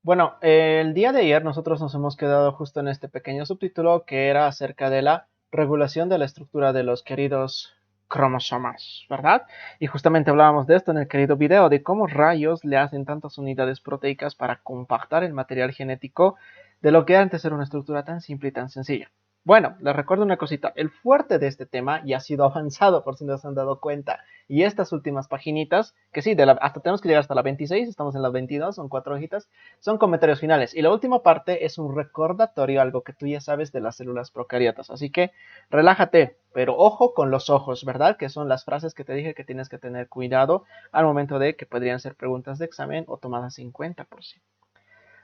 Bueno, el día de ayer nosotros nos hemos quedado justo en este pequeño subtítulo que era acerca de la regulación de la estructura de los queridos cromosomas, ¿verdad? Y justamente hablábamos de esto en el querido video, de cómo rayos le hacen tantas unidades proteicas para compactar el material genético de lo que antes era una estructura tan simple y tan sencilla. Bueno, les recuerdo una cosita, el fuerte de este tema ya ha sido avanzado, por si no se han dado cuenta, y estas últimas paginitas, que sí, hasta tenemos que llegar hasta la 26, estamos en la 22, son 4 hojitas, son comentarios finales. Y la última parte es un recordatorio, algo que tú ya sabes de las células procariotas. Así que relájate, pero ojo con los ojos, ¿verdad? Que son las frases que te dije que tienes que tener cuidado al momento de que podrían ser preguntas de examen o tomadas en cuenta por sí.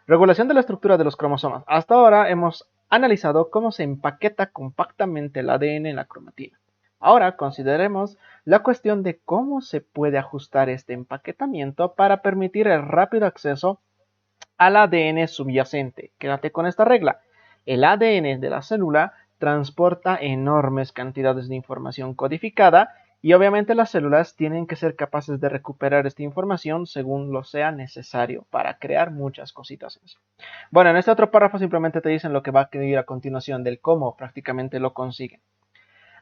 Regulación de la estructura de los cromosomas. Hasta ahora hemos analizado cómo se empaqueta compactamente el ADN en la cromatina. Ahora consideremos la cuestión de cómo se puede ajustar este empaquetamiento para permitir el rápido acceso al ADN subyacente. Quédate con esta regla. El ADN de la célula transporta enormes cantidades de información codificada y obviamente las células tienen que ser capaces de recuperar esta información según lo sea necesario para crear muchas cositas. Bueno, en este otro párrafo simplemente te dicen lo que va a ir a continuación del cómo prácticamente lo consiguen.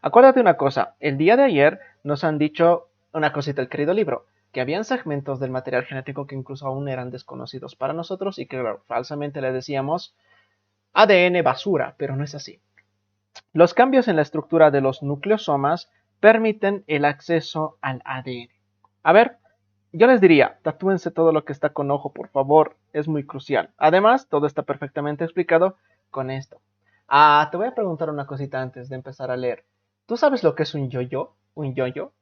Acuérdate una cosa, el día de ayer nos han dicho una cosita el querido libro, que habían segmentos del material genético que incluso aún eran desconocidos para nosotros y que claro, falsamente le decíamos ADN basura, pero no es así. Los cambios en la estructura de los nucleosomas permiten el acceso al ADN. A ver, yo les diría, tatúense todo lo que está con ojo, por favor, es muy crucial. Además, todo está perfectamente explicado con esto. Te voy a preguntar una cosita antes de empezar a leer. ¿Tú sabes lo que es un yo-yo? ¿Un yo-yo?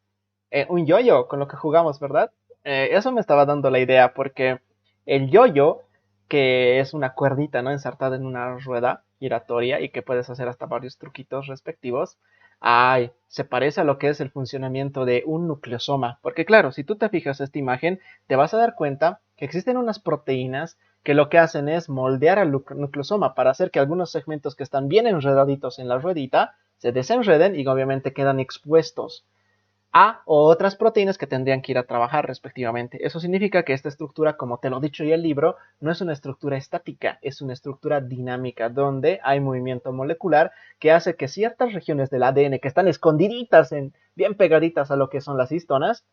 Un yo-yo con lo que jugamos, ¿verdad? Eso me estaba dando la idea porque el yo-yo, que es una cuerdita, ¿no? Ensartada en una rueda giratoria y que puedes hacer hasta varios truquitos respectivos. Ay, se parece a lo que es el funcionamiento de un nucleosoma. Porque claro, si tú te fijas esta imagen, te vas a dar cuenta que existen unas proteínas que lo que hacen es moldear al nucleosoma para hacer que algunos segmentos que están bien enredaditos en la ruedita se desenreden y obviamente quedan expuestos a otras proteínas que tendrían que ir a trabajar respectivamente. Eso significa que esta estructura, como te lo he dicho ya el libro, no es una estructura estática, es una estructura dinámica donde hay movimiento molecular que hace que ciertas regiones del ADN que están escondiditas, bien pegaditas a lo que son las histonas,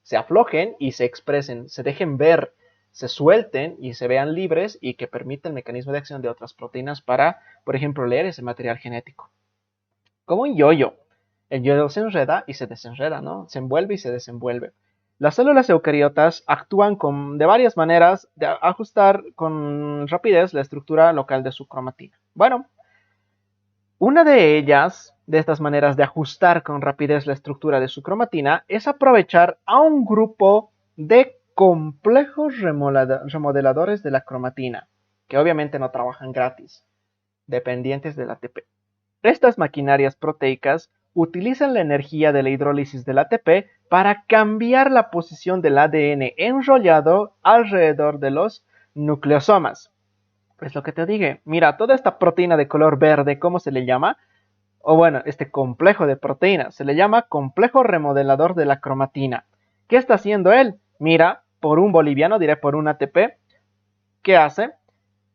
se aflojen y se expresen, se dejen ver, se suelten y se vean libres y que permite el mecanismo de acción de otras proteínas para, por ejemplo, leer ese material genético. Como un yo-yo. El yo-yo se enreda y se desenreda, ¿no? Se envuelve y se desenvuelve. Las células eucariotas actúan de varias maneras de ajustar con rapidez la estructura local de su cromatina. Bueno, una de ellas, de estas maneras de ajustar con rapidez la estructura de su cromatina, es aprovechar a un grupo de complejos remodeladores de la cromatina, que obviamente no trabajan gratis, dependientes del ATP. Estas maquinarias proteicas utilizan la energía de la hidrólisis del ATP para cambiar la posición del ADN enrollado alrededor de los nucleosomas. Es lo que te dije. Mira, toda esta proteína de color verde, ¿cómo se le llama? O bueno, este complejo de proteínas se le llama complejo remodelador de la cromatina. ¿Qué está haciendo él? Mira, por un boliviano, diré por un ATP, ¿qué hace?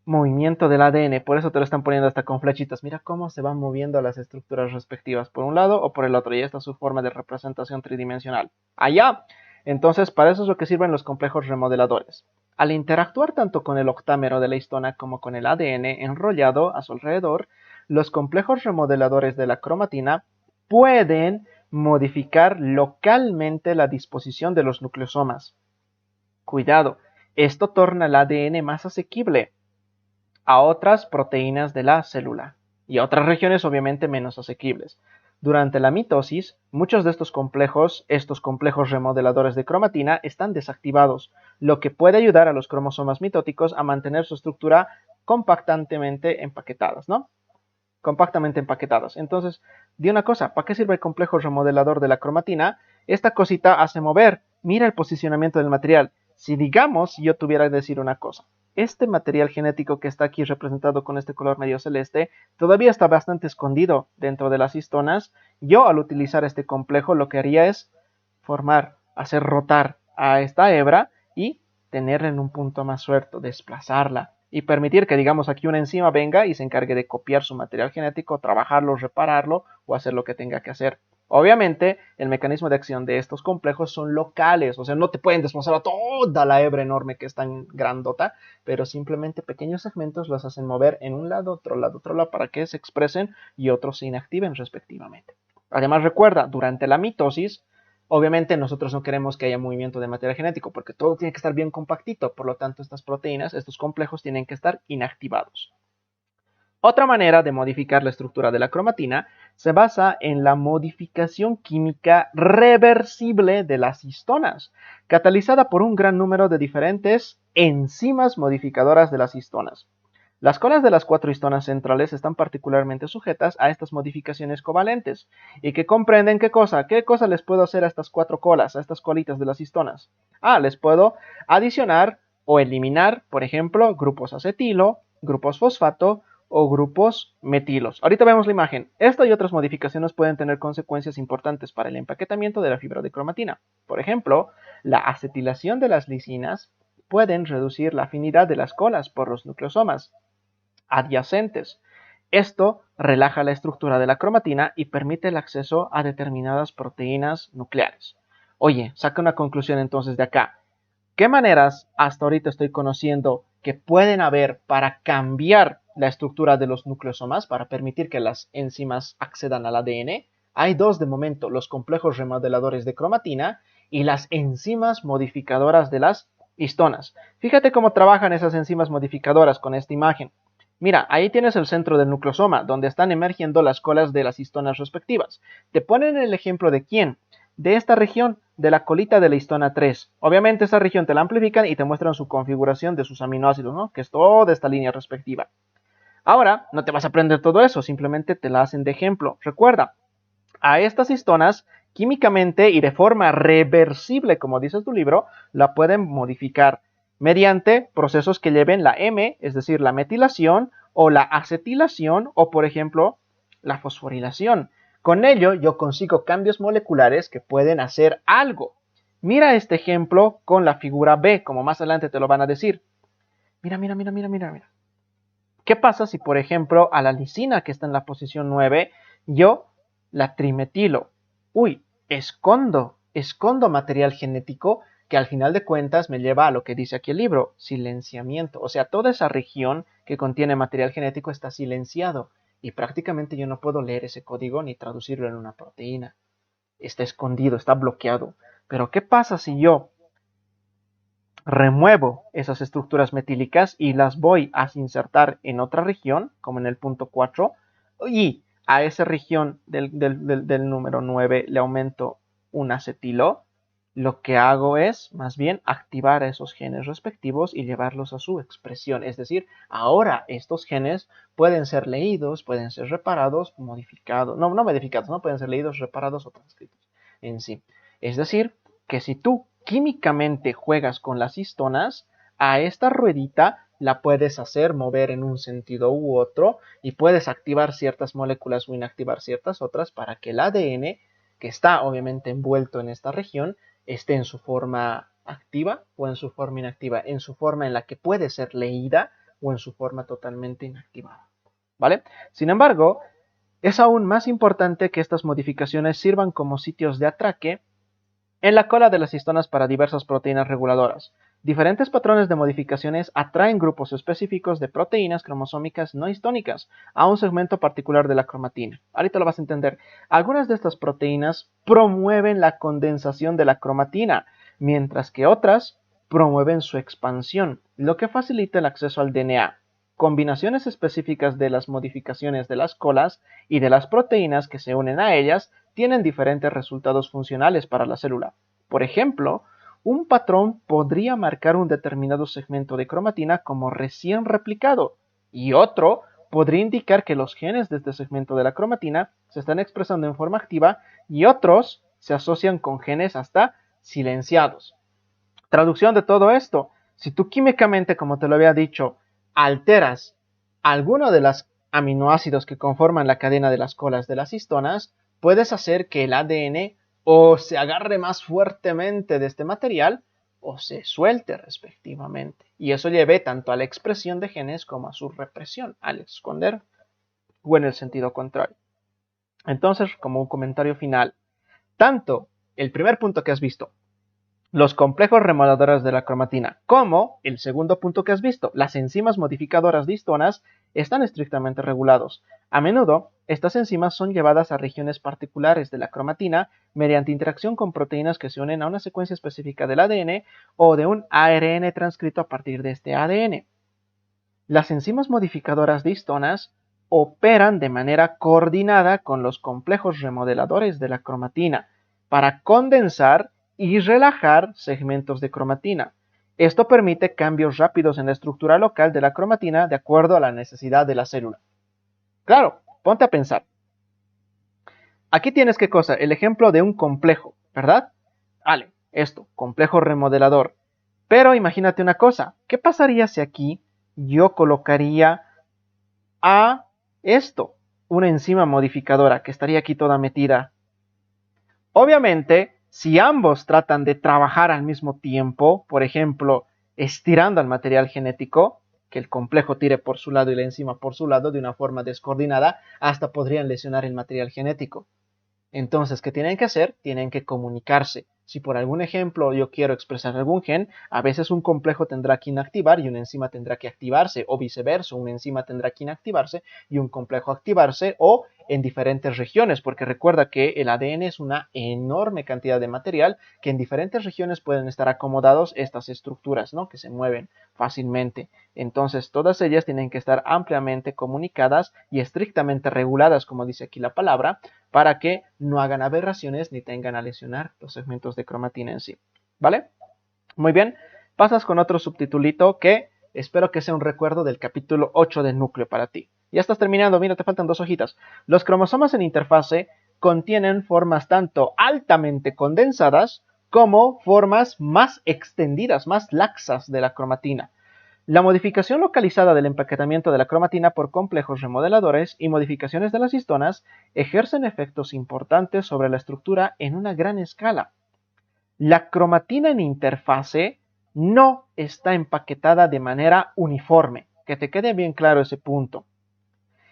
Movimiento del ADN, por eso te lo están poniendo hasta con flechitas. Mira cómo se van moviendo las estructuras respectivas por un lado o por el otro, y esta es su forma de representación tridimensional. Allá, entonces para eso es lo que sirven los complejos remodeladores. Al interactuar tanto con el octámero de la histona como con el ADN enrollado a su alrededor, los complejos remodeladores de la cromatina pueden modificar localmente la disposición de los nucleosomas. Cuidado, esto torna el ADN más asequible a otras proteínas de la célula y a otras regiones obviamente menos asequibles. Durante la mitosis, muchos de estos complejos remodeladores de cromatina, están desactivados, lo que puede ayudar a los cromosomas mitóticos a mantener su estructura compactantemente empaquetadas, ¿no? Compactamente empaquetadas. Entonces, di una cosa, ¿para qué sirve el complejo remodelador de la cromatina? Esta cosita hace mover. Mira el posicionamiento del material. Si digamos, yo tuviera que decir una cosa, este material genético que está aquí representado con este color medio celeste, todavía está bastante escondido dentro de las histonas. Yo al utilizar este complejo lo que haría es hacer rotar a esta hebra y tenerla en un punto más suelto, desplazarla y permitir que, digamos, aquí una enzima venga y se encargue de copiar su material genético, trabajarlo, repararlo o hacer lo que tenga que hacer. Obviamente, el mecanismo de acción de estos complejos son locales, o sea, no te pueden desplazar a toda la hebra enorme que es tan grandota, pero simplemente pequeños segmentos los hacen mover en un lado, otro lado, para que se expresen y otros se inactiven respectivamente. Además, recuerda, durante la mitosis, obviamente nosotros no queremos que haya movimiento de material genético porque todo tiene que estar bien compactito, por lo tanto estas proteínas, estos complejos tienen que estar inactivados. Otra manera de modificar la estructura de la cromatina se basa en la modificación química reversible de las histonas, catalizada por un gran número de diferentes enzimas modificadoras de las histonas. Las colas de las 4 histonas centrales están particularmente sujetas a estas modificaciones covalentes y que comprenden ¿qué cosa? ¿Qué cosa les puedo hacer a estas 4 colas, a estas colitas de las histonas? Les puedo adicionar o eliminar, por ejemplo, grupos acetilo, grupos fosfato o grupos metilos. Ahorita vemos la imagen. Esta y otras modificaciones pueden tener consecuencias importantes para el empaquetamiento de la fibra de cromatina. Por ejemplo, la acetilación de las lisinas pueden reducir la afinidad de las colas por los nucleosomas adyacentes. Esto relaja la estructura de la cromatina y permite el acceso a determinadas proteínas nucleares. Oye, saca una conclusión entonces de acá. ¿Qué maneras hasta ahorita estoy conociendo que pueden haber para cambiar la estructura de los nucleosomas, para permitir que las enzimas accedan al ADN? Hay dos de momento, los complejos remodeladores de cromatina y las enzimas modificadoras de las histonas. Fíjate cómo trabajan esas enzimas modificadoras con esta imagen. Mira, ahí tienes el centro del nucleosoma, donde están emergiendo las colas de las histonas respectivas. Te ponen el ejemplo de quién, de esta región, de la colita de la histona 3. Obviamente esa región te la amplifican y te muestran su configuración de sus aminoácidos, ¿no? Que es toda esta línea respectiva. Ahora, no te vas a aprender todo eso, simplemente te la hacen de ejemplo. Recuerda, a estas histonas, químicamente y de forma reversible, como dice tu libro, la pueden modificar mediante procesos que lleven la M, es decir, la metilación o la acetilación o, por ejemplo, la fosforilación. Con ello, yo consigo cambios moleculares que pueden hacer algo. Mira este ejemplo con la figura B, como más adelante te lo van a decir. Mira, mira, mira, mira, mira, mira. ¿Qué pasa si, por ejemplo, a la lisina que está en la posición 9, yo la trimetilo? Uy, escondo material genético que al final de cuentas me lleva a lo que dice aquí el libro, silenciamiento. O sea, toda esa región que contiene material genético está silenciado y prácticamente yo no puedo leer ese código ni traducirlo en una proteína. Está escondido, está bloqueado. Pero ¿qué pasa si yo remuevo esas estructuras metílicas y las voy a insertar en otra región, como en el punto 4, y a esa región del número 9 le aumento un acetilo? Lo que hago es, más bien, activar a esos genes respectivos y llevarlos a su expresión. Es decir, ahora estos genes pueden ser leídos, pueden ser reparados, modificados, no modificados, no pueden ser leídos, reparados o transcritos en sí. Es decir, que si tú químicamente juegas con las histonas, a esta ruedita la puedes hacer mover en un sentido u otro y puedes activar ciertas moléculas o inactivar ciertas otras para que el ADN, que está obviamente envuelto en esta región, esté en su forma activa o en su forma inactiva, en su forma en la que puede ser leída o en su forma totalmente inactivada. ¿Vale? Sin embargo, es aún más importante que estas modificaciones sirvan como sitios de atraque en la cola de las histonas para diversas proteínas reguladoras. Diferentes patrones de modificaciones atraen grupos específicos de proteínas cromosómicas no histónicas a un segmento particular de la cromatina. Ahorita lo vas a entender. Algunas de estas proteínas promueven la condensación de la cromatina, mientras que otras promueven su expansión, lo que facilita el acceso al DNA. Combinaciones específicas de las modificaciones de las colas y de las proteínas que se unen a ellas tienen diferentes resultados funcionales para la célula. Por ejemplo, un patrón podría marcar un determinado segmento de cromatina como recién replicado y otro podría indicar que los genes de este segmento de la cromatina se están expresando en forma activa y otros se asocian con genes hasta silenciados. Traducción de todo esto: si tú químicamente, como te lo había dicho, alteras alguno de los aminoácidos que conforman la cadena de las colas de las histonas, puedes hacer que el ADN o se agarre más fuertemente de este material o se suelte respectivamente. Y eso lleve tanto a la expresión de genes como a su represión, al esconder o en el sentido contrario. Entonces, como un comentario final, tanto el primer punto que has visto, los complejos remodeladores de la cromatina, como el segundo punto que has visto, las enzimas modificadoras de histonas, están estrictamente regulados. A menudo, estas enzimas son llevadas a regiones particulares de la cromatina mediante interacción con proteínas que se unen a una secuencia específica del ADN o de un ARN transcrito a partir de este ADN. Las enzimas modificadoras de histonas operan de manera coordinada con los complejos remodeladores de la cromatina para condensar y relajar segmentos de cromatina. Esto permite cambios rápidos en la estructura local de la cromatina de acuerdo a la necesidad de la célula. Claro, ponte a pensar. Aquí tienes qué cosa, el ejemplo de un complejo, ¿verdad? Vale, esto, complejo remodelador. Pero imagínate una cosa, ¿qué pasaría si aquí yo colocaría a esto, una enzima modificadora que estaría aquí toda metida? Obviamente, si ambos tratan de trabajar al mismo tiempo, por ejemplo, estirando al material genético, que el complejo tire por su lado y la enzima por su lado de una forma descoordinada, hasta podrían lesionar el material genético. Entonces, ¿qué tienen que hacer? Tienen que comunicarse. Si por algún ejemplo yo quiero expresar algún gen, a veces un complejo tendrá que inactivar y una enzima tendrá que activarse, o viceversa, una enzima tendrá que inactivarse y un complejo activarse, o en diferentes regiones, porque recuerda que el ADN es una enorme cantidad de material que en diferentes regiones pueden estar acomodados estas estructuras, ¿no? Que se mueven fácilmente. Entonces, todas ellas tienen que estar ampliamente comunicadas y estrictamente reguladas, como dice aquí la palabra, para que no hagan aberraciones ni tengan a lesionar los segmentos de cromatina en sí. ¿Vale? Muy bien, pasas con otro subtitulito que espero que sea un recuerdo del capítulo 8 del núcleo para ti. Ya estás terminando, mira, te faltan 2 hojitas. Los cromosomas en interfase contienen formas tanto altamente condensadas como formas más extendidas, más laxas de la cromatina. La modificación localizada del empaquetamiento de la cromatina por complejos remodeladores y modificaciones de las histonas ejercen efectos importantes sobre la estructura en una gran escala. La cromatina en interfase no está empaquetada de manera uniforme, que te quede bien claro ese punto.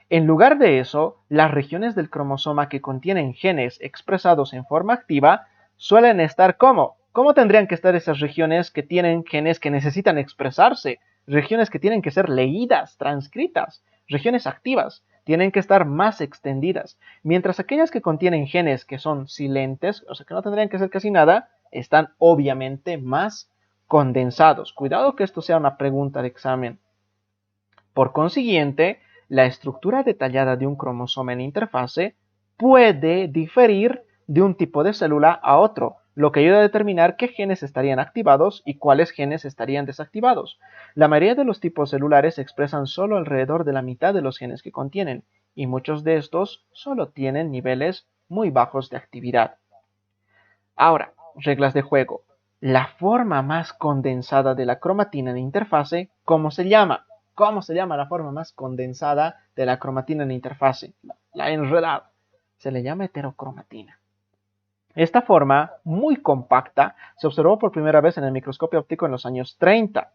En lugar de eso, las regiones del cromosoma que contienen genes expresados en forma activa suelen estar ¿cómo? ¿Cómo tendrían que estar esas regiones que tienen genes que necesitan expresarse? Regiones que tienen que ser leídas, transcritas, regiones activas, tienen que estar más extendidas, mientras aquellas que contienen genes que son silentes, o sea que no tendrían que hacer casi nada, están obviamente más condensados. Cuidado que esto sea una pregunta de examen. Por consiguiente, la estructura detallada de un cromosoma en interfase puede diferir de un tipo de célula a otro, lo que ayuda a determinar qué genes estarían activados y cuáles genes estarían desactivados. La mayoría de los tipos celulares expresan solo alrededor de la mitad de los genes que contienen, y muchos de estos solo tienen niveles muy bajos de actividad. Ahora, reglas de juego. La forma más condensada de la cromatina en interfase, ¿cómo se llama? ¿Cómo se llama la forma más condensada de la cromatina en interfase? La enredada. Se le llama heterocromatina. Esta forma, muy compacta, se observó por primera vez en el microscopio óptico en los años 30.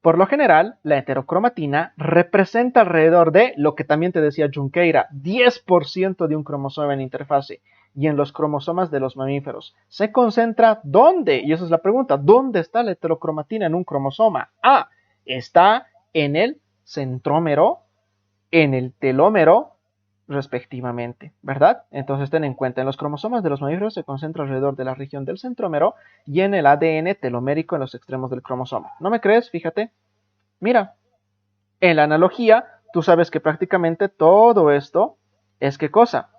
Por lo general, la heterocromatina representa alrededor de, lo que también te decía Junqueira, 10% de un cromosoma en interfase. Y en los cromosomas de los mamíferos, ¿se concentra dónde? Y esa es la pregunta, ¿dónde está la heterocromatina en un cromosoma? Ah, está en el centrómero, en el telómero, respectivamente, ¿verdad? Entonces ten en cuenta, en los cromosomas de los mamíferos se concentra alrededor de la región del centrómero y en el ADN telomérico en los extremos del cromosoma. ¿No me crees? Fíjate. Mira, en la analogía, tú sabes que prácticamente todo esto es ¿qué cosa?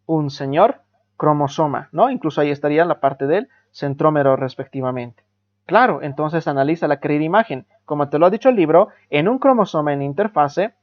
Un señor cromosoma, ¿no? Incluso ahí estaría la parte del centrómero respectivamente. Claro, entonces analiza la querida imagen. Como te lo ha dicho el libro, en un cromosoma en interfase,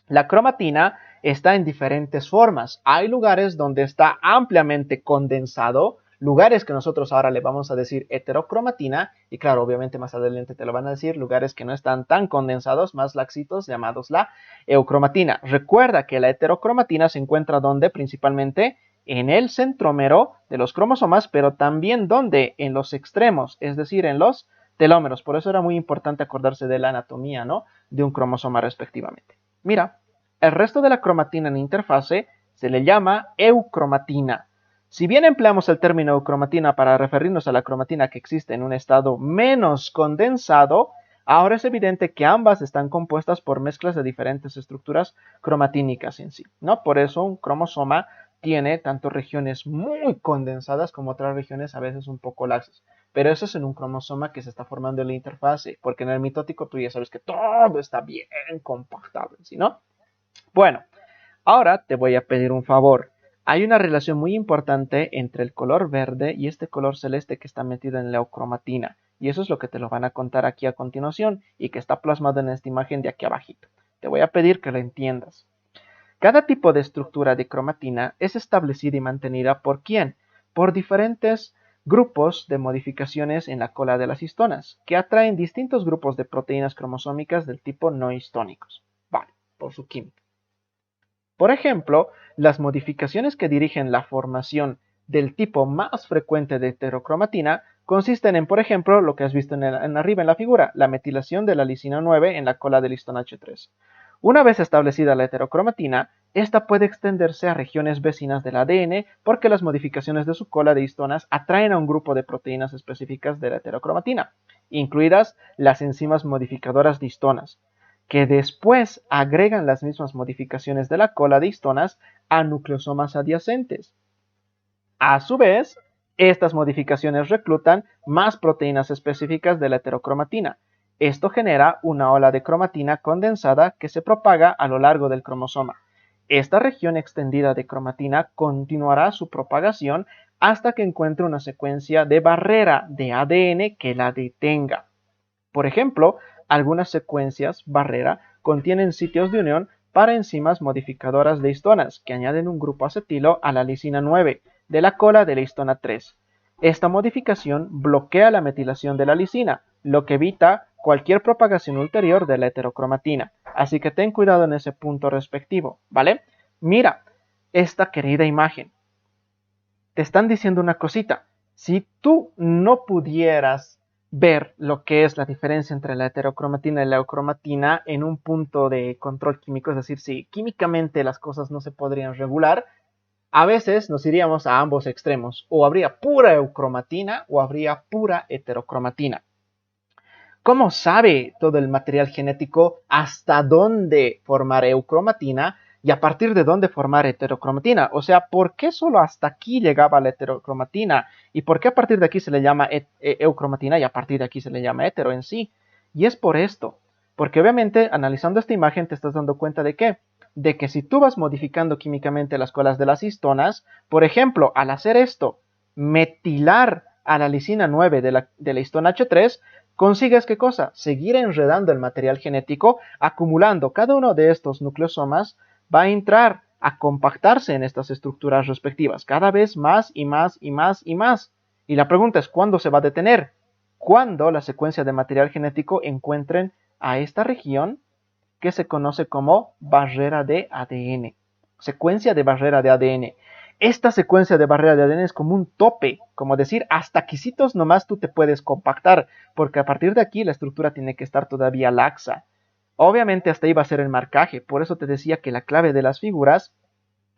la cromatina está en diferentes formas. Hay lugares donde está ampliamente condensado, lugares que nosotros ahora le vamos a decir heterocromatina, y claro, obviamente más adelante te lo van a decir, lugares que no están tan condensados, más laxitos, llamados la eucromatina. Recuerda que la heterocromatina se encuentra donde principalmente en el centrómero de los cromosomas, pero también donde en los extremos, es decir, en los telómeros. Por eso era muy importante acordarse de la anatomía, ¿no?, de un cromosoma respectivamente. Mira, el resto de la cromatina en interfase se le llama eucromatina. Si bien empleamos el término eucromatina para referirnos a la cromatina que existe en un estado menos condensado, ahora es evidente que ambas están compuestas por mezclas de diferentes estructuras cromatínicas en sí, ¿no? Por eso un cromosoma tiene tanto regiones muy condensadas como otras regiones a veces un poco laxas. Pero eso es en un cromosoma que se está formando en la interfase, porque en el mitótico tú ya sabes que todo está bien compactado, ¿sí, no? Bueno, ahora te voy a pedir un favor. Hay una relación muy importante entre el color verde y este color celeste que está metido en la eucromatina. Y eso es lo que te lo van a contar aquí a continuación y que está plasmado en esta imagen de aquí abajito. Te voy a pedir que lo entiendas. Cada tipo de estructura de cromatina es establecida y mantenida ¿por quién? Por diferentes grupos de modificaciones en la cola de las histonas, que atraen distintos grupos de proteínas cromosómicas del tipo no histónicos. Vale, por su química. Por ejemplo, las modificaciones que dirigen la formación del tipo más frecuente de heterocromatina consisten en, por ejemplo, lo que has visto en arriba en la figura, la metilación de la lisina 9 en la cola del histón H3. Una vez establecida la heterocromatina, esta puede extenderse a regiones vecinas del ADN porque las modificaciones de su cola de histonas atraen a un grupo de proteínas específicas de la heterocromatina, incluidas las enzimas modificadoras de histonas, que después agregan las mismas modificaciones de la cola de histonas a nucleosomas adyacentes. A su vez, estas modificaciones reclutan más proteínas específicas de la heterocromatina. Esto genera una ola de cromatina condensada que se propaga a lo largo del cromosoma. Esta región extendida de cromatina continuará su propagación hasta que encuentre una secuencia de barrera de ADN que la detenga. Por ejemplo, algunas secuencias barrera contienen sitios de unión para enzimas modificadoras de histonas que añaden un grupo acetilo a la lisina 9 de la cola de la histona 3. Esta modificación bloquea la metilación de la lisina, lo que evita cualquier propagación ulterior de la heterocromatina. Así que ten cuidado en ese punto respectivo, ¿vale? Mira esta querida imagen. Te están diciendo una cosita. Si tú no pudieras ver lo que es la diferencia entre la heterocromatina y la eucromatina en un punto de control químico, es decir, si químicamente las cosas no se podrían regular, a veces nos iríamos a ambos extremos, o habría pura eucromatina o habría pura heterocromatina. ¿Cómo sabe todo el material genético hasta dónde formar eucromatina y a partir de dónde formar heterocromatina? O sea, ¿por qué solo hasta aquí llegaba la heterocromatina? ¿Y por qué a partir de aquí se le llama eucromatina y a partir de aquí se le llama hetero en sí? Y es por esto, porque obviamente analizando esta imagen te estás dando cuenta de qué, de que si tú vas modificando químicamente las colas de las histonas, por ejemplo, al hacer esto, metilar a la lisina 9 de la histona H3, consigues ¿qué cosa? Seguir enredando el material genético, acumulando cada uno de estos nucleosomas, va a entrar a compactarse en estas estructuras respectivas, cada vez más y más y más y más. Y la pregunta es, ¿cuándo se va a detener? Cuando la secuencia de material genético encuentren a esta región que se conoce como barrera de ADN. Secuencia de barrera de ADN. Esta secuencia de barrera de ADN es como un tope, como decir, hasta quisitos nomás tú te puedes compactar, porque a partir de aquí la estructura tiene que estar todavía laxa. Obviamente hasta ahí va a ser el marcaje, por eso te decía que la clave de las figuras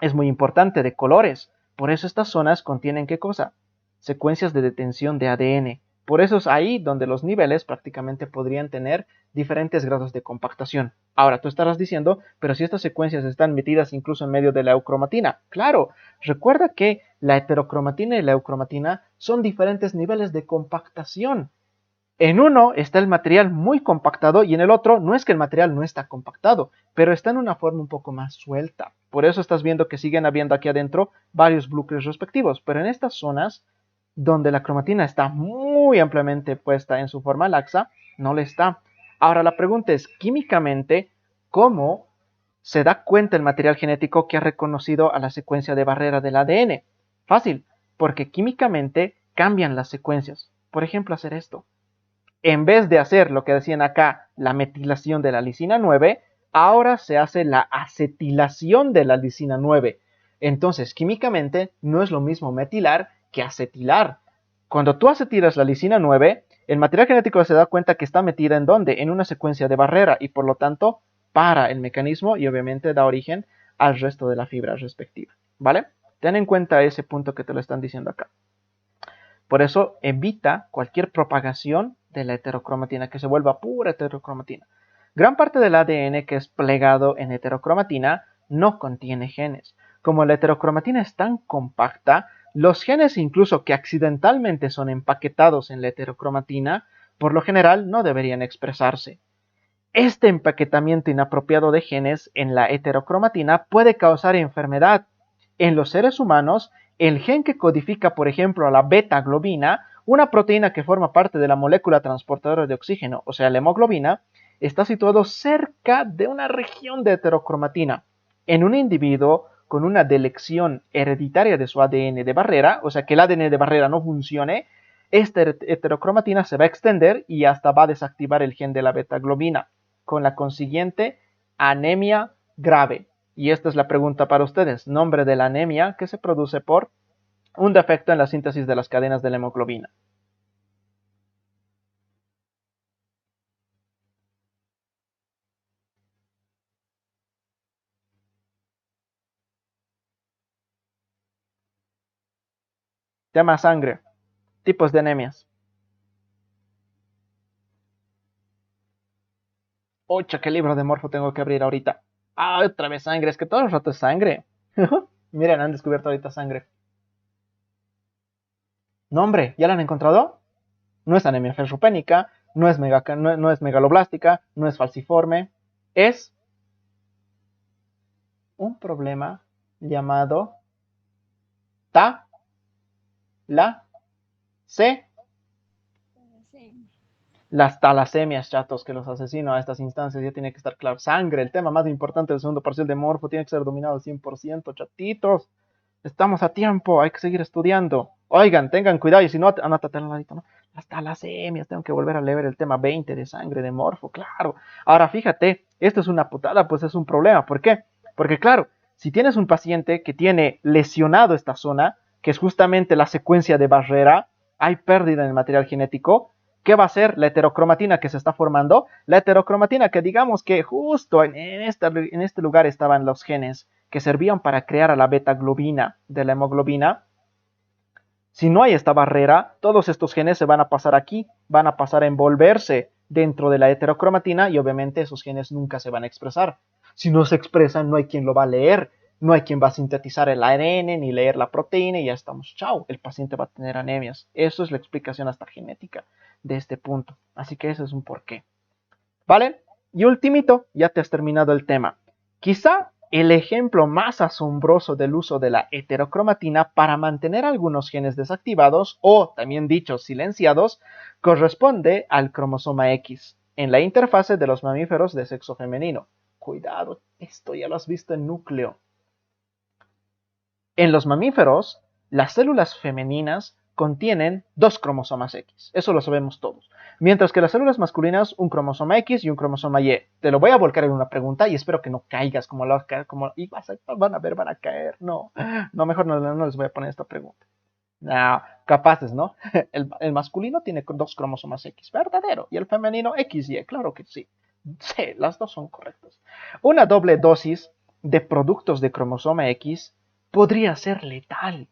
es muy importante, de colores. Por eso estas zonas contienen ¿qué cosa? Secuencias de detención de ADN. Por eso es ahí donde los niveles prácticamente podrían tener diferentes grados de compactación. Ahora, tú estarás diciendo, pero si estas secuencias están metidas incluso en medio de la eucromatina. Claro, recuerda que la heterocromatina y la eucromatina son diferentes niveles de compactación. En uno está el material muy compactado y en el otro no es que el material no está compactado, pero está en una forma un poco más suelta. Por eso estás viendo que siguen habiendo aquí adentro varios bloques respectivos, pero en estas zonas donde la cromatina está muy ampliamente puesta en su forma laxa, no le está. Ahora la pregunta es, químicamente, ¿cómo se da cuenta el material genético que ha reconocido a la secuencia de barrera del ADN? Fácil, porque químicamente cambian las secuencias. Por ejemplo, hacer esto. En vez de hacer lo que decían acá, la metilación de la lisina 9, ahora se hace la acetilación de la lisina 9. Entonces, químicamente no es lo mismo metilar que acetilar. Cuando tú acetilas la lisina 9, el material genético se da cuenta que está metida en ¿dónde? En una secuencia de barrera y por lo tanto para el mecanismo y obviamente da origen al resto de la fibra respectiva, ¿vale? Ten en cuenta ese punto que te lo están diciendo acá. Por eso evita cualquier propagación de la heterocromatina, que se vuelva pura heterocromatina. Gran parte del ADN que es plegado en heterocromatina no contiene genes. Como la heterocromatina es tan compacta, los genes incluso que accidentalmente son empaquetados en la heterocromatina, por lo general no deberían expresarse. Este empaquetamiento inapropiado de genes en la heterocromatina puede causar enfermedad. En los seres humanos, el gen que codifica, por ejemplo, la beta-globina, una proteína que forma parte de la molécula transportadora de oxígeno, o sea, la hemoglobina, está situado cerca de una región de heterocromatina. En un individuo con una delección hereditaria de su ADN de barrera, o sea, que el ADN de barrera no funcione, esta heterocromatina se va a extender y hasta va a desactivar el gen de la beta-globina, con la consiguiente anemia grave. Y esta es la pregunta para ustedes. Nombre de la anemia que se produce por un defecto en la síntesis de las cadenas de la hemoglobina. Tema sangre. Tipos de anemias. Ocha, ¿qué libro de morfo tengo que abrir ahorita? Ah, otra vez sangre. Es que todo el rato es sangre. Miren, han descubierto ahorita sangre. Nombre, ¿ya la han encontrado? No es anemia ferropénica, no es megaloblástica, no es falciforme. Es un problema llamado C. Las talasemias, chatos, que los asesino a estas instancias, ya tiene que estar claro. Sangre, el tema más importante del segundo parcial de morfo, tiene que ser dominado al 100%, chatitos. Estamos a tiempo, hay que seguir estudiando. Oigan, tengan cuidado, y si no, anótate al ladito, ¿no? Las talasemias, tengo que volver a leer el tema 20 de sangre de morfo, claro. Ahora, fíjate, esto es una putada, pues es un problema. ¿Por qué? Porque, claro, si tienes un paciente que tiene lesionado esta zona, que es justamente la secuencia de barrera, hay pérdida en el material genético. ¿Qué va a ser la heterocromatina que se está formando? La heterocromatina que digamos que justo en este lugar estaban los genes que servían para crear a la beta-globina de la hemoglobina. Si no hay esta barrera, todos estos genes se van a pasar aquí, van a pasar a envolverse dentro de la heterocromatina y obviamente esos genes nunca se van a expresar. Si no se expresan, no hay quien lo va a leer, no hay quien va a sintetizar el ARN ni leer la proteína y ya estamos, chao, el paciente va a tener anemias. Eso es la explicación hasta genética de este punto. Así que eso es un porqué. ¿Vale? Y ultimito, ya te has terminado el tema. Quizá el ejemplo más asombroso del uso de la heterocromatina para mantener algunos genes desactivados o, también dichos, silenciados, corresponde al cromosoma X, en la interfase de los mamíferos de sexo femenino. Cuidado, esto ya lo has visto en núcleo. En los mamíferos, las células femeninas contienen dos cromosomas X, eso lo sabemos todos. Mientras que las células masculinas, un cromosoma X y un cromosoma Y. Te lo voy a volcar en una pregunta y espero que no caigas como lo y van a ver, van a caer. No, mejor no les voy a poner esta pregunta. No, capaces, ¿no? El masculino tiene dos cromosomas X, verdadero, y el femenino XY, claro que sí. Sí, las dos son correctas. Una doble dosis de productos de cromosoma X podría ser letal.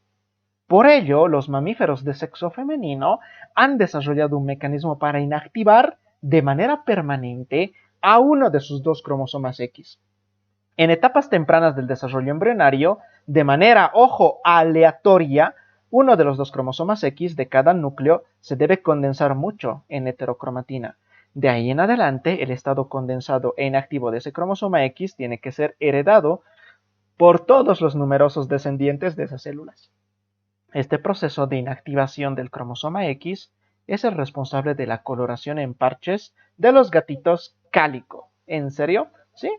Por ello, los mamíferos de sexo femenino han desarrollado un mecanismo para inactivar de manera permanente a uno de sus dos cromosomas X. En etapas tempranas del desarrollo embrionario, de manera, ojo, aleatoria, uno de los dos cromosomas X de cada núcleo se debe condensar mucho en heterocromatina. De ahí en adelante, el estado condensado e inactivo de ese cromosoma X tiene que ser heredado por todos los numerosos descendientes de esas células. Este proceso de inactivación del cromosoma X es el responsable de la coloración en parches de los gatitos cálico. ¿En serio? ¿Sí?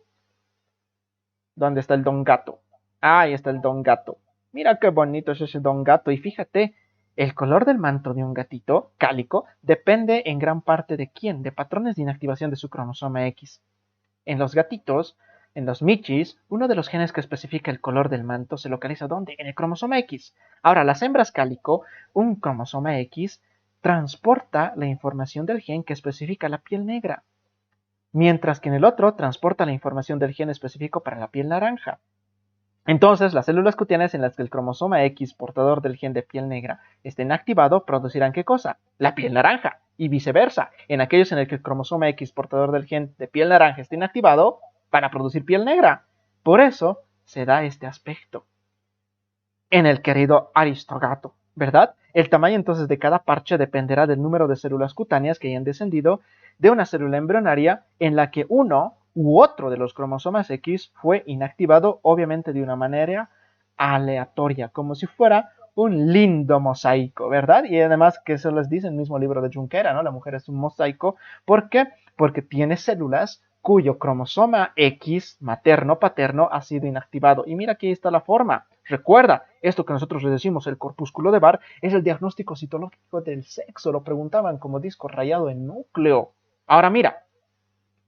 ¿Dónde está el don gato? Ah, ahí está el don gato. Mira qué bonito es ese don gato. Y fíjate, el color del manto de un gatito cálico depende en gran parte de quién, de patrones de inactivación de su cromosoma X. En los gatitos, En los michis, uno de los genes que especifica el color del manto se localiza ¿dónde? En el cromosoma X. Ahora, las hembras cálico, un cromosoma X, transporta la información del gen que especifica la piel negra, mientras que en el otro transporta la información del gen específico para la piel naranja. Entonces, las células cutáneas en las que el cromosoma X portador del gen de piel negra esté inactivado producirán ¿qué cosa? La piel naranja. Y viceversa, en aquellos en el que el cromosoma X portador del gen de piel naranja esté inactivado, van a producir piel negra. Por eso se da este aspecto en el querido aristogato, ¿verdad? El tamaño entonces de cada parche dependerá del número de células cutáneas que hayan descendido de una célula embrionaria en la que uno u otro de los cromosomas X fue inactivado, obviamente de una manera aleatoria, como si fuera un lindo mosaico, ¿verdad? Y además que eso les dice el mismo libro de Junquera, ¿no? La mujer es un mosaico. ¿Por qué? Porque tiene células cuyo cromosoma X materno-paterno ha sido inactivado. Y mira, aquí está la forma. Recuerda, esto que nosotros le decimos el corpúsculo de Barr es el diagnóstico citológico del sexo. Lo preguntaban como disco rayado en núcleo. Ahora mira,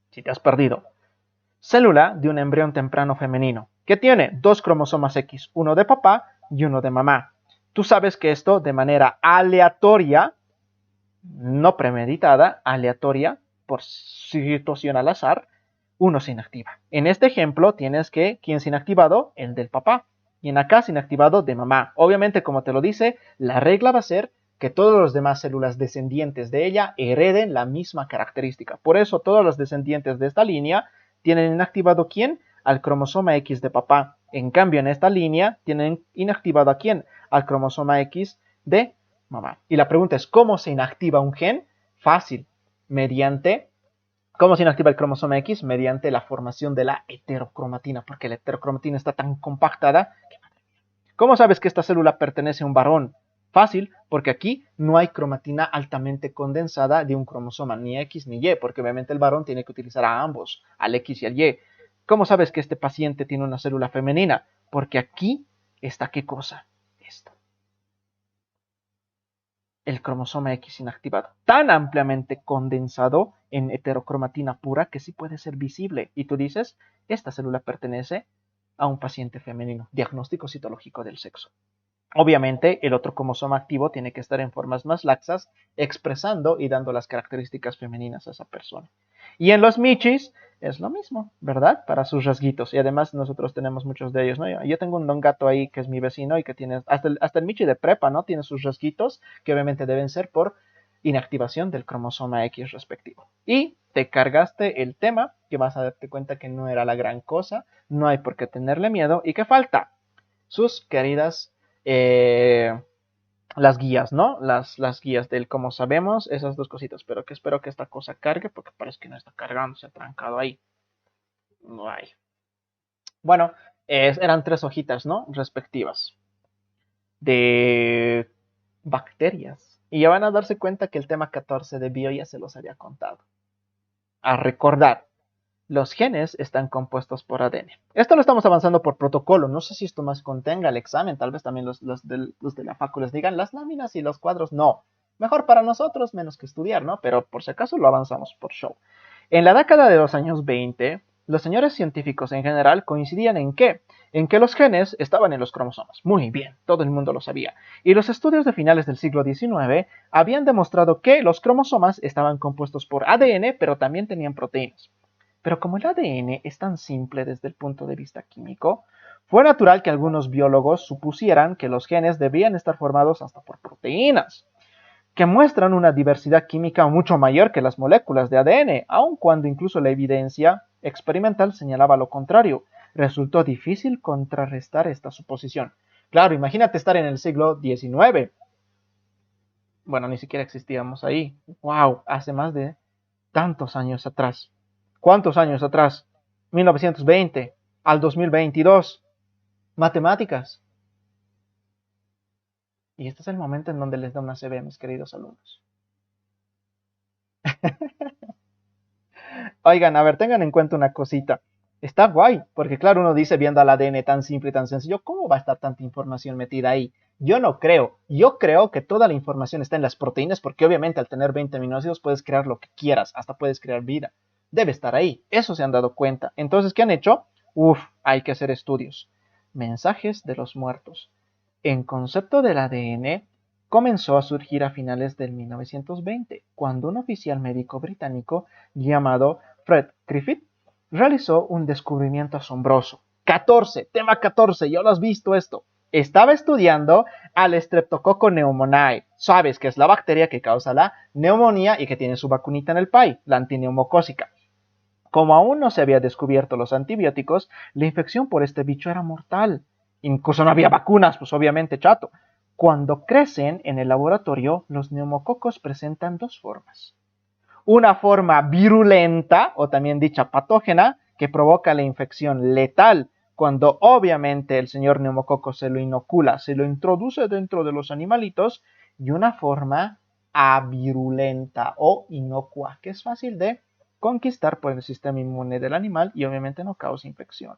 si te has perdido. Célula de un embrión temprano femenino, que tiene dos cromosomas X, uno de papá y uno de mamá. Tú sabes que esto de manera aleatoria, no premeditada, aleatoria, por situación al azar, uno se inactiva. En este ejemplo tienes que, ¿quién se ha inactivado? El del papá. Y en acá se ha inactivado de mamá. Obviamente, como te lo dice, la regla va a ser que todas las demás células descendientes de ella hereden la misma característica. Por eso todos los descendientes de esta línea tienen inactivado ¿quién? Al cromosoma X de papá. En cambio, en esta línea tienen inactivado ¿a quién? Al cromosoma X de mamá. Y la pregunta es, ¿cómo se inactiva un gen? Fácil, mediante... ¿Cómo se inactiva el cromosoma X? Mediante la formación de la heterocromatina, porque la heterocromatina está tan compactada. ¿Cómo sabes que esta célula pertenece a un varón? Fácil, porque aquí no hay cromatina altamente condensada de un cromosoma, ni X ni Y, porque obviamente el varón tiene que utilizar a ambos, al X y al Y. ¿Cómo sabes que este paciente tiene una célula femenina? Porque aquí está ¿qué cosa? Esto. El cromosoma X inactivado, tan ampliamente condensado en heterocromatina pura que sí puede ser visible. Y tú dices, esta célula pertenece a un paciente femenino. Diagnóstico citológico del sexo. Obviamente, el otro cromosoma activo tiene que estar en formas más laxas, expresando y dando las características femeninas a esa persona. Y en los michis es lo mismo, ¿verdad? Para sus rasguitos. Y además nosotros tenemos muchos de ellos, ¿no? Yo tengo un don gato ahí que es mi vecino y que tiene, hasta el michi de prepa, ¿no? Tiene sus rasguitos que obviamente deben ser por inactivación del cromosoma X respectivo. Y te cargaste el tema, que vas a darte cuenta que no era la gran cosa, no hay por qué tenerle miedo y que falta sus queridas las guías, ¿no? Las guías del cómo sabemos, esas dos cositas, pero que espero que esta cosa cargue, porque parece que no está cargando, se ha trancado ahí. No hay. Bueno, eran tres hojitas, ¿no? Respectivas. De bacterias. Y ya van a darse cuenta que el tema 14 de bio ya se los había contado. A recordar, los genes están compuestos por ADN. Esto lo estamos avanzando por protocolo. No sé si esto más contenga el examen. Tal vez también los de la facu les digan las láminas y los cuadros. No. Mejor para nosotros, menos que estudiar, ¿no? Pero por si acaso lo avanzamos por show. En la década de los años 20, los señores científicos en general coincidían en qué? En que los genes estaban en los cromosomas. Muy bien, todo el mundo lo sabía. Y los estudios de finales del siglo XIX habían demostrado que los cromosomas estaban compuestos por ADN, pero también tenían proteínas. Pero como el ADN es tan simple desde el punto de vista químico, fue natural que algunos biólogos supusieran que los genes debían estar formados hasta por proteínas, que muestran una diversidad química mucho mayor que las moléculas de ADN, aun cuando incluso la evidencia experimental señalaba lo contrario. Resultó difícil contrarrestar esta suposición. Claro, imagínate estar en el siglo XIX. Bueno, ni siquiera existíamos ahí. ¡Wow! Hace más de tantos años atrás. ¿Cuántos años atrás? 1920 al 2022. Matemáticas. Y este es el momento en donde les da una CB, mis queridos alumnos. Oigan, a ver, tengan en cuenta una cosita. Está guay, porque claro, uno dice viendo al ADN tan simple y tan sencillo, ¿cómo va a estar tanta información metida ahí? Yo no creo. Yo creo que toda la información está en las proteínas, porque obviamente al tener 20 aminoácidos puedes crear lo que quieras, hasta puedes crear vida. Debe estar ahí. Eso se han dado cuenta. Entonces, ¿qué han hecho? hay que hacer estudios. Mensajes de los muertos. El concepto del ADN comenzó a surgir a finales del 1920, cuando un oficial médico británico llamado Fred Griffith realizó un descubrimiento asombroso. 14, tema 14, ya lo has visto esto. Estaba estudiando al Streptococcus pneumoniae. Sabes que es la bacteria que causa la neumonía y que tiene su vacunita en el PAI, la antineumocócica. Como aún no se había descubierto los antibióticos, la infección por este bicho era mortal. Incluso no había vacunas, pues obviamente, chato. Cuando crecen en el laboratorio, los neumococos presentan dos formas. Una forma virulenta, o también dicha patógena, que provoca la infección letal, cuando obviamente el señor neumococo se lo inocula, se lo introduce dentro de los animalitos, y una forma avirulenta o inocua, que es fácil de conquistar por el sistema inmune del animal y obviamente no causa infección.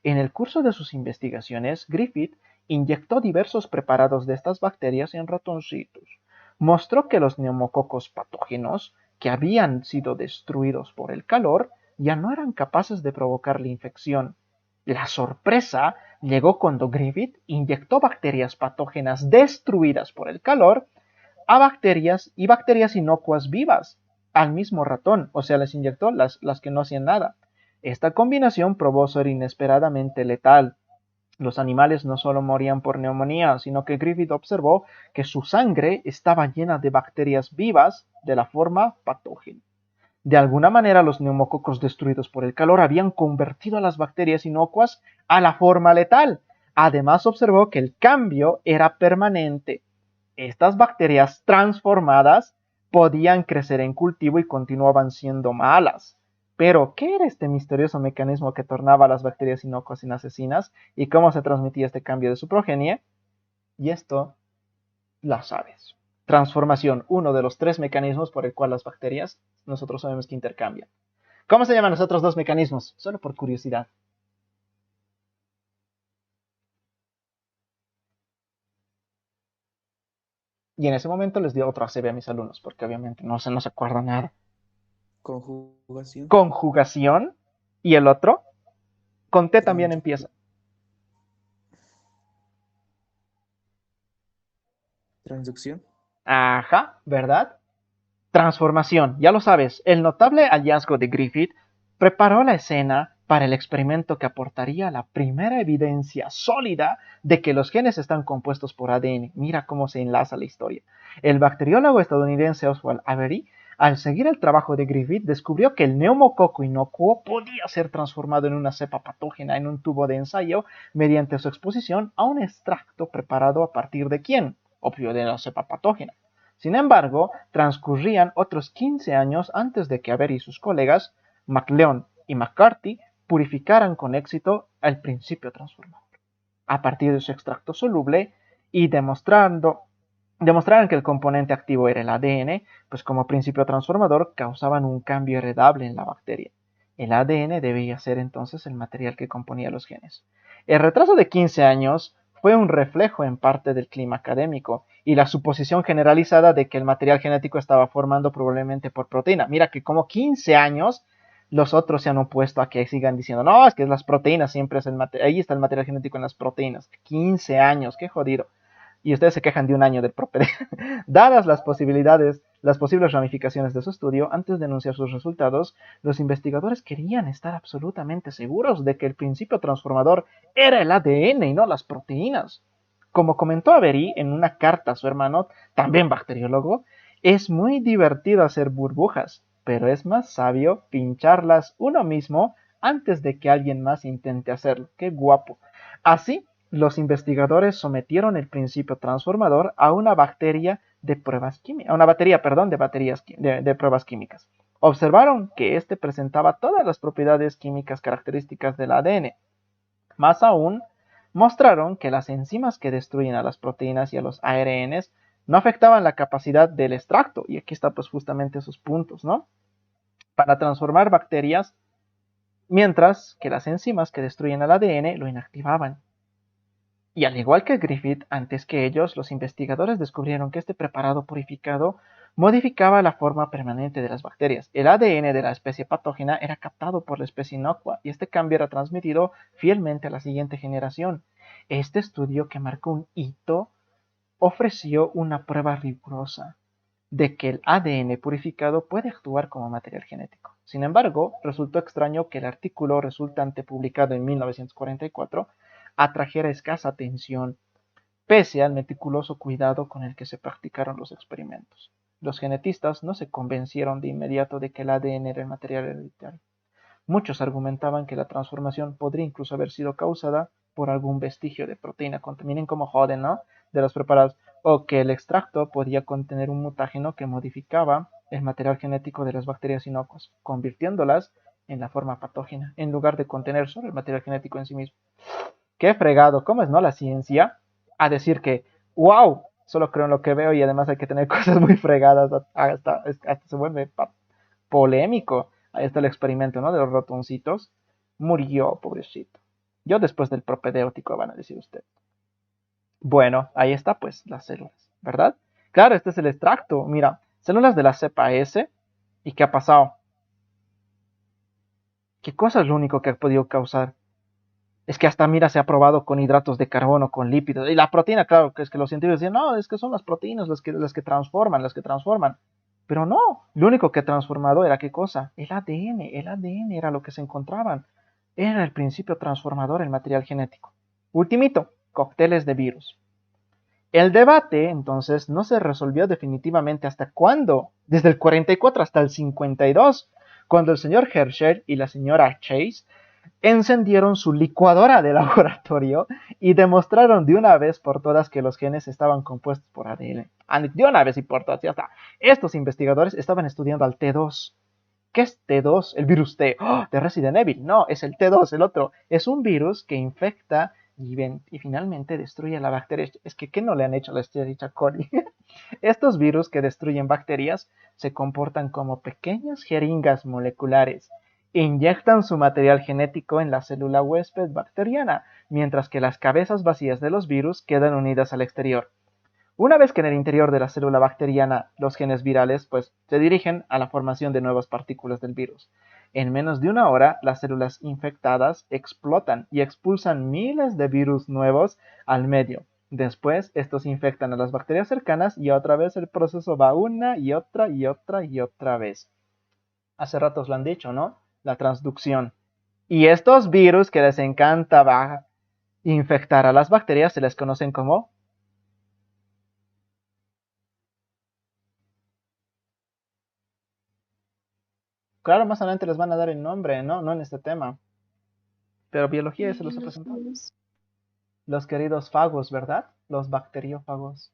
En el curso de sus investigaciones, Griffith inyectó diversos preparados de estas bacterias en ratoncitos. Mostró que los neumococos patógenos, que habían sido destruidos por el calor, ya no eran capaces de provocar la infección. La sorpresa llegó cuando Griffith inyectó bacterias patógenas destruidas por el calor a bacterias inocuas vivas al mismo ratón, o sea, les inyectó las que no hacían nada. Esta combinación probó ser inesperadamente letal. Los animales no solo morían por neumonía, sino que Griffith observó que su sangre estaba llena de bacterias vivas de la forma patógena. De alguna manera, los neumococos destruidos por el calor habían convertido a las bacterias inocuas a la forma letal. Además, observó que el cambio era permanente. Estas bacterias transformadas podían crecer en cultivo y continuaban siendo malas. Pero, ¿qué era este misterioso mecanismo que tornaba a las bacterias inocuas en asesinas y cómo se transmitía este cambio de su progenie? Y esto lo sabes. Transformación, uno de los 3 mecanismos por el cual las bacterias nosotros sabemos que intercambian. ¿Cómo se llaman los otros 2 mecanismos? Solo por curiosidad. Y en ese momento les dio otro ACB a mis alumnos, porque obviamente no se acuerda nada. Conjugación. Conjugación. Y el otro, con T también empieza. Transducción. Ajá, ¿verdad? Transformación, ya lo sabes, el notable hallazgo de Griffith preparó la escena para el experimento que aportaría la primera evidencia sólida de que los genes están compuestos por ADN. Mira cómo se enlaza la historia. El bacteriólogo estadounidense Oswald Avery, al seguir el trabajo de Griffith, descubrió que el neumococo inocuo podía ser transformado en una cepa patógena en un tubo de ensayo mediante su exposición a un extracto preparado a partir de ¿quién? Obvio, de la cepa patógena. Sin embargo, transcurrían otros 15 años antes de que Avery y sus colegas, McLeod y McCarthy, purificaran con éxito el principio transformador, a partir de su extracto soluble y demostraran que el componente activo era el ADN, pues como principio transformador causaban un cambio heredable en la bacteria. El ADN debía ser entonces el material que componía los genes. El retraso de 15 años fue un reflejo en parte del clima académico y la suposición generalizada de que el material genético estaba formando probablemente por proteína. Mira que como 15 años los otros se han opuesto a que sigan diciendo, no, es que las proteínas siempre es el material, ahí está el material genético en las proteínas. 15 años, qué jodido. Y ustedes se quejan de un año del PROPEDE. Dadas las posibles ramificaciones de su estudio, antes de anunciar sus resultados, los investigadores querían estar absolutamente seguros de que el principio transformador era el ADN y no las proteínas. Como comentó Avery en una carta a su hermano, también bacteriólogo, es muy divertido hacer burbujas, pero es más sabio pincharlas uno mismo antes de que alguien más intente hacerlo. ¡Qué guapo! Así, los investigadores sometieron el principio transformador a una batería de pruebas químicas, de pruebas químicas. Observaron que éste presentaba todas las propiedades químicas características del ADN. Más aún, mostraron que las enzimas que destruyen a las proteínas y a los ARNs no afectaban la capacidad del extracto, y aquí está pues justamente esos puntos, ¿no? Para transformar bacterias, mientras que las enzimas que destruyen al ADN lo inactivaban. Y al igual que Griffith, antes que ellos, los investigadores descubrieron que este preparado purificado modificaba la forma permanente de las bacterias. El ADN de la especie patógena era captado por la especie inocua y este cambio era transmitido fielmente a la siguiente generación. Este estudio, que marcó un hito, ofreció una prueba rigurosa de que el ADN purificado puede actuar como material genético. Sin embargo, resultó extraño que el artículo resultante publicado en 1944 atrajera escasa atención, pese al meticuloso cuidado con el que se practicaron los experimentos. Los genetistas no se convencieron de inmediato de que el ADN era el material hereditario. Muchos argumentaban que la transformación podría incluso haber sido causada por algún vestigio de proteína. Miren cómo joden, ¿no? De los preparados. O que el extracto podía contener un mutágeno que modificaba el material genético de las bacterias inocuas, convirtiéndolas en la forma patógena, en lugar de contener solo el material genético en sí mismo. ¡Qué fregado! ¿Cómo es, no, la ciencia? A decir que, wow, solo creo en lo que veo y además hay que tener cosas muy fregadas, hasta se vuelve polémico. Ahí está el experimento, ¿no? De los ratoncitos. Murió, pobrecito. Yo después del propedéutico, van a decir usted. Bueno, ahí está pues las células, ¿verdad? Claro, este es el extracto. Mira, células de la cepa S. ¿Y qué ha pasado? ¿Qué cosa es lo único que ha podido causar? Es que hasta, mira, se ha probado con hidratos de carbono, con lípidos. Y la proteína, claro, que es que los científicos dicen, no, es que son las proteínas las que transforman. Pero no, lo único que ha transformado era ¿qué cosa? El ADN era lo que se encontraban. Era el principio transformador, el material genético. Ultimito, cócteles de virus. El debate, entonces, no se resolvió definitivamente hasta cuándo, desde el 44 hasta el 52, cuando el señor Hershey y la señora Chase encendieron su licuadora de laboratorio y demostraron de una vez por todas que los genes estaban compuestos por ADN. De una vez y por todas, ya está. Estos investigadores estaban estudiando al T2. ¿Qué es T2? El virus T. ¡Oh! De Resident Evil. No, es el T2, el otro. Es un virus que infecta y finalmente destruye la bacteria. Es que, ¿qué no le han hecho a la Escherichia coli? Estos virus que destruyen bacterias se comportan como pequeñas jeringas moleculares. Inyectan su material genético en la célula huésped bacteriana, mientras que las cabezas vacías de los virus quedan unidas al exterior. Una vez que en el interior de la célula bacteriana los genes virales pues se dirigen a la formación de nuevas partículas del virus. En menos de una hora, las células infectadas explotan y expulsan miles de virus nuevos al medio. Después, estos infectan a las bacterias cercanas y otra vez el proceso va una y otra y otra y otra vez. Hace rato os lo han dicho, ¿no? La transducción. Y estos virus que les encanta infectar a las bacterias se les conocen como... Claro, más adelante les van a dar el nombre, ¿no? No en este tema. Pero biología se los ha presentado. Los queridos fagos, ¿verdad? Los bacteriófagos.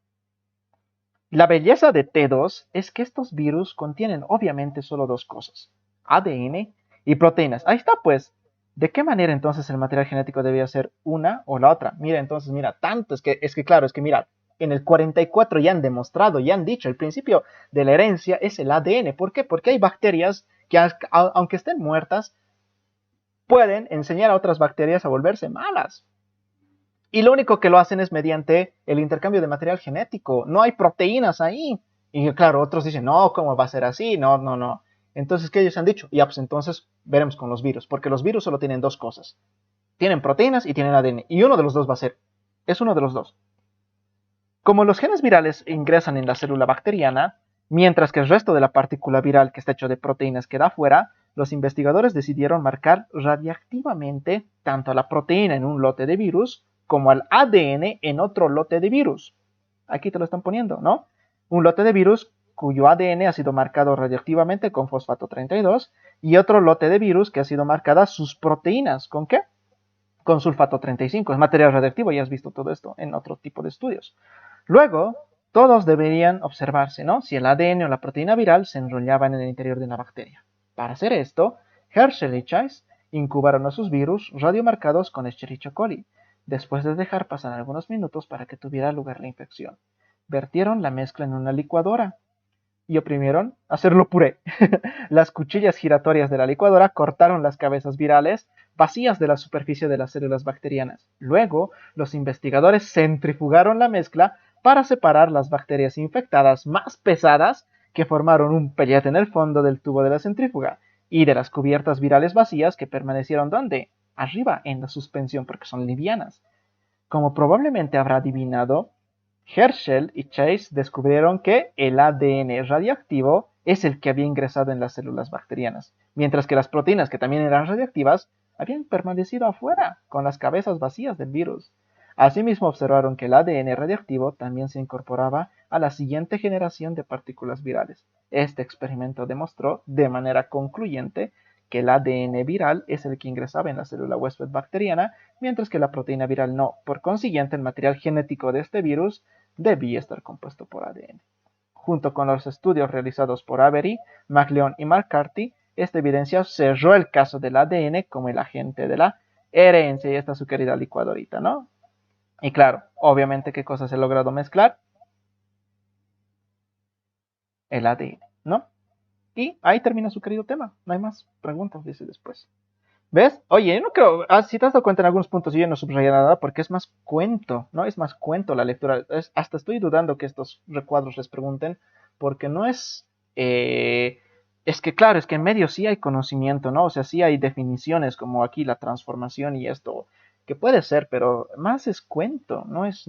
La belleza de T2 es que estos virus contienen obviamente solo dos cosas, ADN y proteínas. Ahí está pues. ¿De qué manera entonces el material genético debía ser una o la otra? Mira, entonces, mira, tanto es que claro, es que mira, en el 44 ya han demostrado, ya han dicho, el principio de la herencia es el ADN. ¿Por qué? Porque hay bacterias que aunque estén muertas, pueden enseñar a otras bacterias a volverse malas. Y lo único que lo hacen es mediante el intercambio de material genético. No hay proteínas ahí. Y claro, otros dicen, no, ¿cómo va a ser así? No, no, no. Entonces, ¿qué ellos han dicho? Ya, pues entonces veremos con los virus. Porque los virus solo tienen dos cosas. Tienen proteínas y tienen ADN. Y uno de los dos va a ser. Es uno de los dos. Como los genes virales ingresan en la célula bacteriana, mientras que el resto de la partícula viral que está hecho de proteínas queda afuera, los investigadores decidieron marcar radiactivamente tanto a la proteína en un lote de virus como al ADN en otro lote de virus. Aquí te lo están poniendo, ¿no? Un lote de virus cuyo ADN ha sido marcado radioactivamente con fosfato 32 y otro lote de virus que ha sido marcada sus proteínas. ¿Con qué? Con sulfato 35. Es material radioactivo, ya has visto todo esto en otro tipo de estudios. Luego, todos deberían observarse, ¿no? Si el ADN o la proteína viral se enrollaban en el interior de una bacteria. Para hacer esto, Hershey y Chase incubaron a sus virus radiomarcados con Escherichia coli, después de dejar pasar algunos minutos para que tuviera lugar la infección. Vertieron la mezcla en una licuadora y oprimieron hacerlo puré. Las cuchillas giratorias de la licuadora cortaron las cabezas virales vacías de la superficie de las células bacterianas. Luego, los investigadores centrifugaron la mezcla para separar las bacterias infectadas más pesadas que formaron un pellet en el fondo del tubo de la centrífuga, y de las cubiertas virales vacías que permanecieron ¿dónde? Arriba, en la suspensión, porque son livianas. Como probablemente habrá adivinado, Herschel y Chase descubrieron que el ADN radioactivo es el que había ingresado en las células bacterianas, mientras que las proteínas, que también eran radioactivas, habían permanecido afuera, con las cabezas vacías del virus. Asimismo observaron que el ADN radioactivo también se incorporaba a la siguiente generación de partículas virales. Este experimento demostró de manera concluyente que el ADN viral es el que ingresaba en la célula huésped bacteriana, mientras que la proteína viral no. Por consiguiente, el material genético de este virus debía estar compuesto por ADN. Junto con los estudios realizados por Avery, McLeod y McCarthy, esta evidencia cerró el caso del ADN como el agente de la herencia, y esta es su querida licuadorita, ¿no? Y claro, obviamente, ¿qué cosas he logrado mezclar? El ADN, ¿no? Y ahí termina su querido tema. No hay más preguntas, dice después. ¿Ves? Oye, yo no creo, si te has dado cuenta en algunos puntos, yo no subrayé nada porque es más cuento, ¿no? Es más cuento la lectura. Hasta estoy dudando que estos recuadros les pregunten, porque no es... es que claro, es que en medio sí hay conocimiento, ¿no? O sea, sí hay definiciones como aquí la transformación y esto, que puede ser, pero más es cuento, no es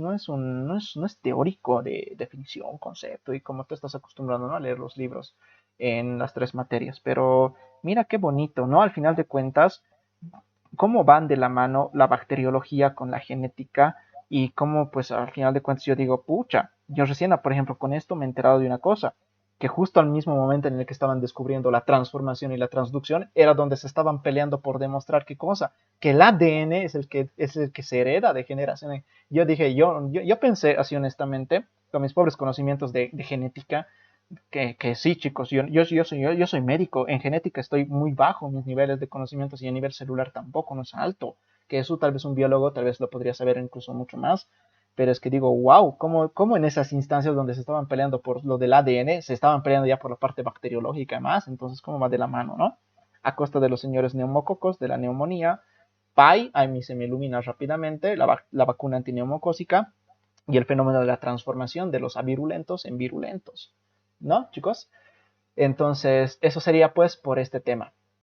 teórico de definición, concepto, y como tú estás acostumbrado, ¿no? A leer los libros en las tres materias. Pero mira qué bonito, ¿no? Al final de cuentas cómo van de la mano la bacteriología con la genética, y cómo pues al final de cuentas yo digo, pucha, yo recién, por ejemplo, con esto me he enterado de una cosa, que justo al mismo momento en el que estaban descubriendo la transformación y la transducción, era donde se estaban peleando por demostrar qué cosa, que el ADN es el que se hereda de generación Yo dije, yo pensé así honestamente, con mis pobres conocimientos de genética, que sí, chicos, yo soy médico, en genética estoy muy bajo mis niveles de conocimientos, y a nivel celular tampoco, no es alto, que eso tal vez un biólogo tal vez lo podría saber incluso mucho más, pero es que digo, wow, cómo en esas instancias donde se estaban peleando por lo del ADN, se estaban peleando ya por la parte bacteriológica más, entonces cómo va de la mano, ¿no? A costa de los señores neumococos, de la neumonía, PAI, a mí se me ilumina rápidamente, la vacuna antineumocócica, y el fenómeno de la transformación de los avirulentos en virulentos. ¿No, chicos? Entonces, eso sería pues por este tema.